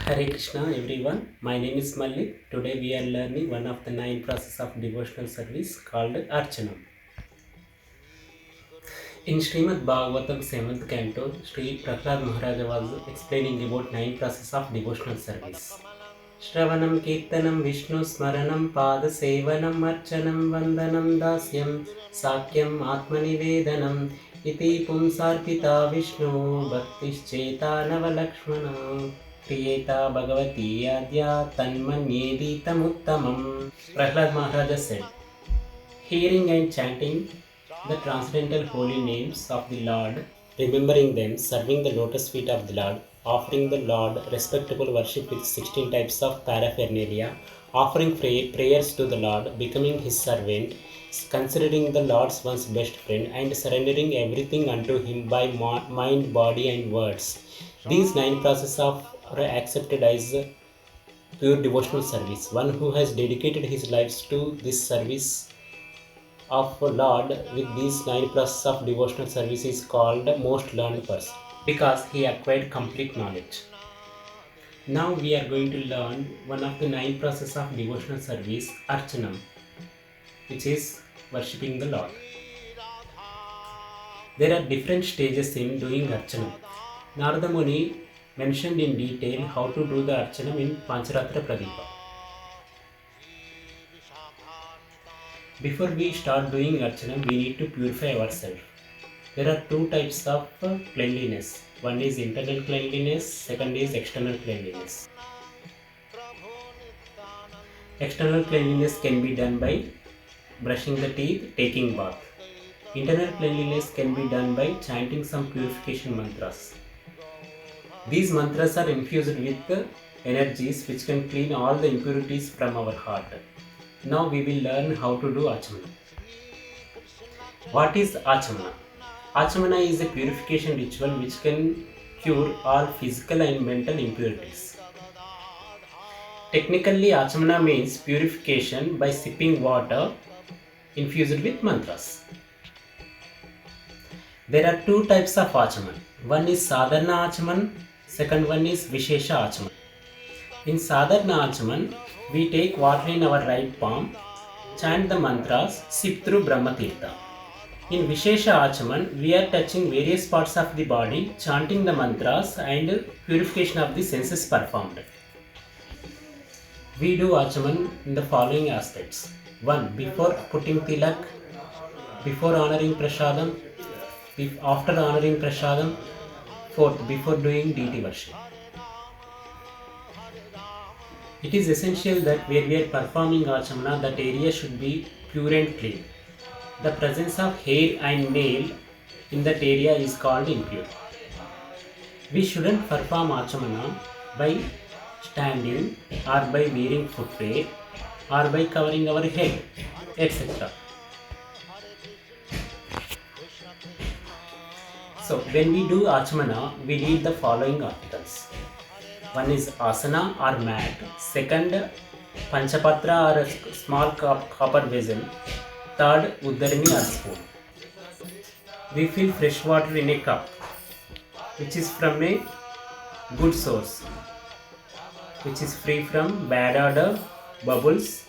Hare Krishna everyone. My name is Malik. Today we are learning one of the 9 process of devotional service called Archanam. In Srimad Bhagavatam 7th canto, Sri Prahlad Maharaja was explaining about 9 process of devotional service. Shravanam Kirtanam Vishnu Smaranam Pada Sevanam Archanam Vandanam Dasyam Sakyam Atmanivedanam Iti Pumsarpita Vishnu Bhaktischeta Navalakshmana Priyeta Bhagavati Adya Tanmanyedi Tamuttamam. Prahlad Maharaja said, hearing and chanting the transcendental holy names of the Lord, remembering them, serving the lotus feet of the Lord, offering the Lord respectable worship with 16 types of paraphernalia, offering prayers to the Lord, becoming his servant, considering the Lord's one's best friend, and surrendering everything unto him by mind, body, and words. These 9 processes are accepted as pure devotional service. One who has dedicated his lives to this service of Lord with these 9 processes of devotional service is called most learned person because he acquired complete knowledge. Now we are going to learn one of the 9 processes of devotional service, Archanam, which is worshipping the Lord. There are different stages in doing Archanam. Narada Muni mentioned in detail how to do the Archanam in Pancharatra Pradipa. Before we start doing Archanam, we need to purify ourselves. There are 2 types of cleanliness. One is internal cleanliness, second is external cleanliness. External cleanliness can be done by brushing the teeth, taking bath. Internal cleanliness can be done by chanting some purification mantras. These mantras are infused with energies which can clean all the impurities from our heart. Now we will learn how to do Achamana. What is Achamana? Achamana is a purification ritual which can cure all physical and mental impurities. Technically, Achamana means purification by sipping water infused with mantras. There are 2 types of Achaman. One is Sadharana Achaman, second one is Vishesha Achaman. In Sadharana Achaman, we take water in our right palm, chant the mantras, sip through Brahma Tirtha. In Vishesha Achaman, we are touching various parts of the body, chanting the mantras and purification of the senses performed. We do Achaman in the following aspects. 1. Before putting tilak, before honoring prasadam, after honoring prasadam. 4th. Before doing deity worship. It is essential that where we are performing Achamana, that area should be pure and clean. The presence of hair and nail in that area is called impure. We shouldn't perform Achamana by standing or by wearing footwear or by covering our head, etc. So when we do Achamana, we need the following articles. One is asana or mat. Second, panchapatra or a small copper vessel. Third, uddarani or spoon. We fill fresh water in a cup, which is from a good source, which is free from bad odor, bubbles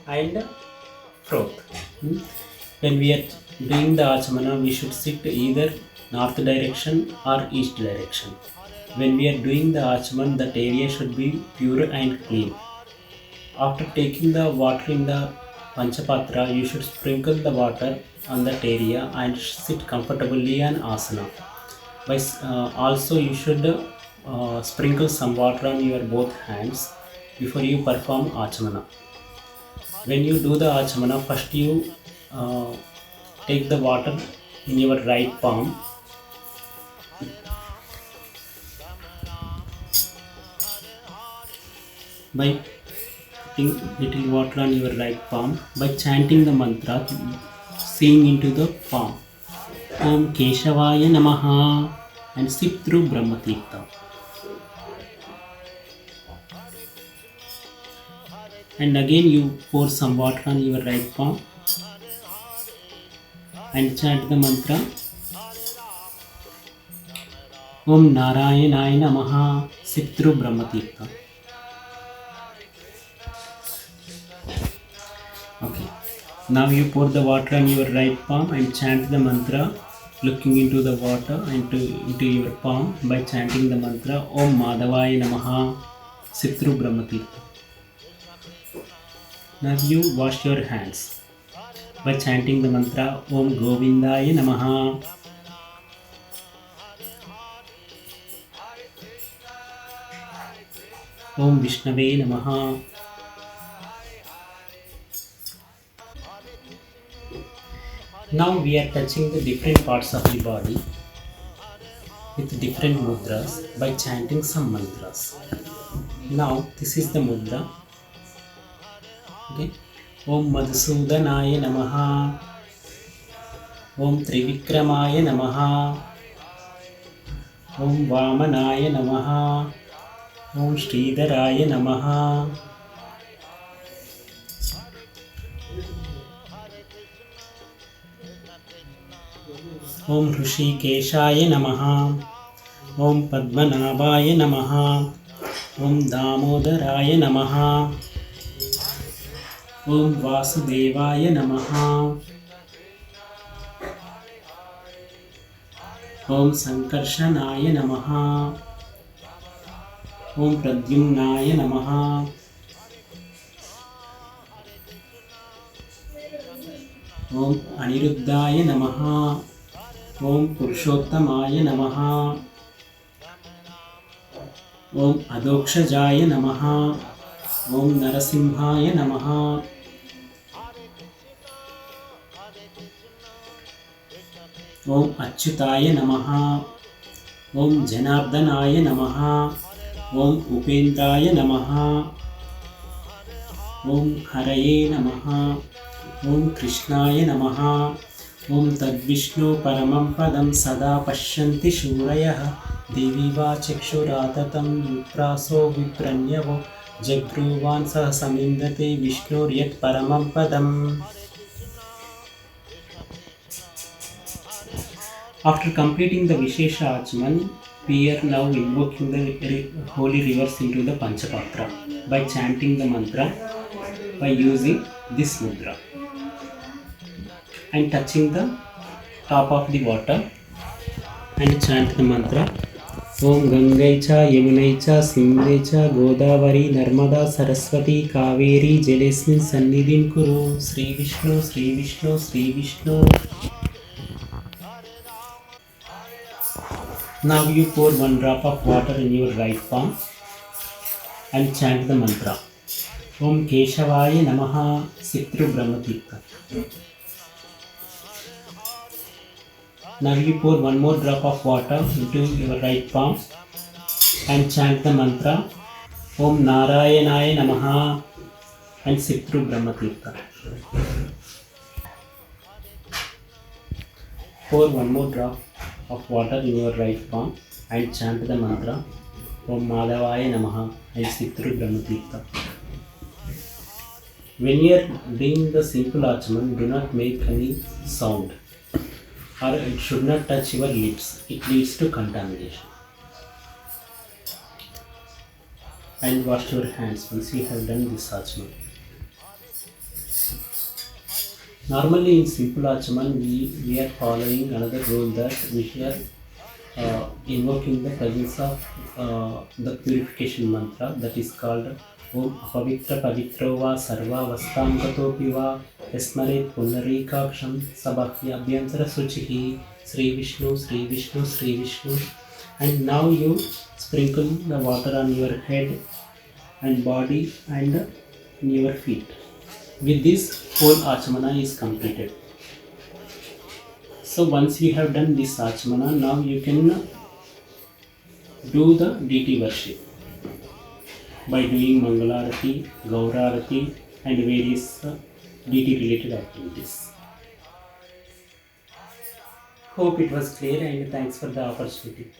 and froth. When we are doing the Achamana, we should sit either north direction or east direction. When we are doing the Achaman, that area should be pure and clean. After taking the water in the Panchapatra, you should sprinkle the water on that area and sit comfortably on asana. Also, you should sprinkle some water on your both hands before you perform Achamana. When you do the Achamana, first you take the water in your right palm. By putting little water on your right palm, by chanting the mantra, seeing into the palm, Om Keshavaya Namaha, and sip through Brahma Tirtha. And again you pour some water on your right palm and chant the mantra Om Narayanaaya Namaha. Sit through Brahmatirtha. Okay. Now you pour the water on your right palm and chant the mantra, looking into the water and into your palm by chanting the mantra Om Madhavaya Namaha. Sit through Brahmatirtha. Now you wash your hands by chanting the mantra Om Govindaya Namaha. Om Vishnave Namaha. Now we are touching the different parts of the body with different mudras by chanting some mantras. Now this is the mudra. Okay. Om Madhusudanaya Namaha. Om Trivikramaya Namaha. Om Vamanaya Namaha. Om Sridharaya Namaha. Om Hrishikeshaya Namaha. Om Padmanabhaya Namaha. Om Damodaraya Namaha. Om Vasudevaya Namaha. Om Sankarshanaya Namaha. Om Pradyumnaya Namaha. Om Aniruddhaya Namaha. Om Purushottamaya Namaha. Om Adokshajaya Namaha. Om Narasimhaya Namaha. Om Achyutaya Namaha. Om Janardhanaya Namaha. Om Upendraya Namaha. Om Haraye Namaha. Om Krishnaya Namaha. Om Tadvishnu Paramam Padam Sada Pashyanti Shurayah Deviva Chakshuratatam Yupraso Vipranyavo Jagruvan Sah Samindate Vishnu Yat Paramam Padam. After completing the Vishesha Achaman, we are now invoking the holy rivers into the Panchapatra by chanting the mantra by using this mudra and touching the top of the water and chant the mantra Om Gangai cha Yamunai cha Sindhe cha Godavari Narmada Saraswati Kaveri Jalesmin Sannidhim Kuru. Sri Vishnu, Sri Vishnu, Sri Vishnu. Now you pour one drop of water in your right palm and chant the mantra Om Keshavaya Namaha. Sit through Brahmatirtha. Now you pour one more drop of water into your right palm and chant the mantra Om Narayanaya Namaha and sit through Brahmatirtha. Pour one more drop of water in your right palm and chant the mantra Om Madhavaya Namaha and sit through Brahmatirtha. When you are doing the simple Achaman, do not make any sound or it should not touch your lips. It leads to contamination. And wash your hands once you have done this Achaman. Normally in simple Achaman, we are following another rule that we are invoking the presence of the purification mantra that is called Om Apavitra Pavitro Va Sarva Vastam Gatopi Va Esmaret Pundarikaksham Sabhya Abhyantara Suchihi. Sri Vishnu, Sri Vishnu, Sri Vishnu. And now you sprinkle the water on your head and body and your feet. With this, whole Achamana is completed. So once you have done this Achamana, now you can do the deity worship by doing Mangalarati, Gaurarati and various deity related activities. Hope it was clear and thanks for the opportunity.